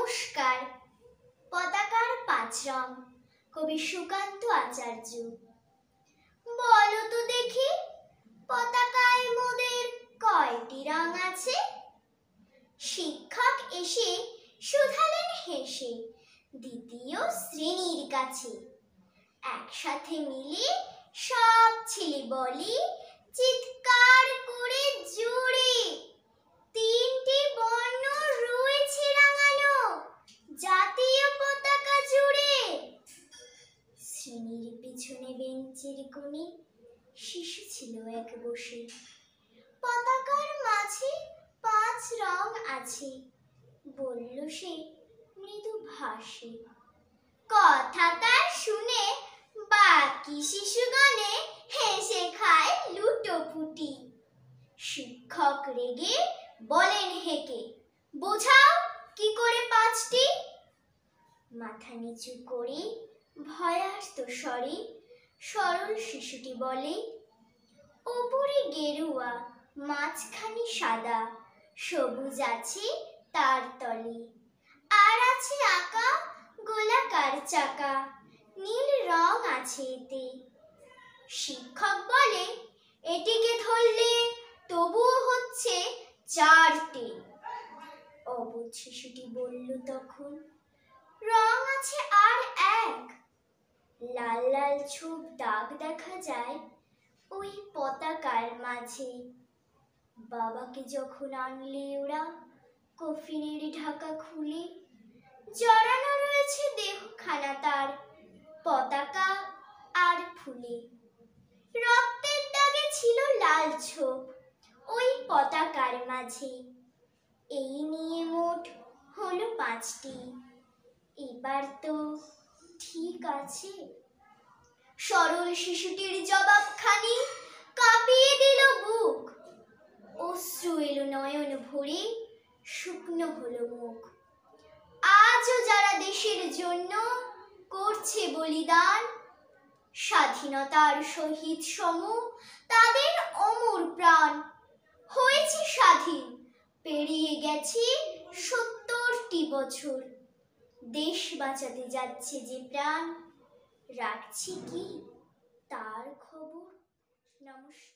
নমস্কার। পতাকার পাঁচ রং, কবি সুকান্ত আচার্য। বলো তো দেখি, পতাকায় মোদের কয়টি রং আছে? শিক্ষক এসে শুধালেন হেসে দ্বিতীয় শ্রেণীর কাছে। একসাথে মিলে সব ছেলে বলে চিৎকার করে জোরে, তিনটি বর্ণ রয়েছে রাঙানো জাতীয় পতাকা জুড়ে। শ্রেণীর পিছনে বেঞ্চের কোণে শিশু ছিল এক বসে। পতাকার মাঝে পাঁচ রং আছে, বলল সে মৃদু ভাষে। কথা তার শুনে বাকি শিশুগণে হেসে খায় লুটোপুটি। শিক্ষক রেগে বলেন হেঁকে, বোঝাও কি করে পাঁচটি? মাথা নিচু করে ভয়ার্ত স্বরে সরল শিশুটি বলে, ওপরে গেরুয়া, মাঝখানে সাদা, সবুজ আছে তার তলে, আর আছে আঁকা গোলাকার চাকা, নীল রং আছে এতে। শিক্ষক বলে, এটিকে ধরলে তবুও হচ্ছে চারটে। অবুঝ শিশুটি বলল তখন, রং আছে আর এক। লাল লাল ছোপ দাগ দেখা যায় ওই পতাকার মাঝে। বাবাকে যখন আনলে ওরা কফিনের ঢাকা খুলে, জড়ানো রয়েছে দেহখানা তার পতাকা আর ফুলে। রক্তের দাগে ছিল লাল ছোপ ওই পতাকার মাঝে। এই নিয়ে মোট হলো পাঁচটি, এবার তো ঠিক আছে? সরল শিশুটির জবাবখানি কাঁপিয়ে দিল বুক। অশ্রু এলো নয়ন ভরে, শুকনো হলো মুখ। আজও যারা দেশের জন্য করছে বলিদান, স্বাধীনতার শহীদ সম তাদের অমর প্রাণ। হয়েছে স্বাধীন, পেরিয়ে গেছে ৭০টি বছর। দেশ বাঁচাতে যাচ্ছে যে প্রাণ, রাখছি কি তার খবর? নমস্কার।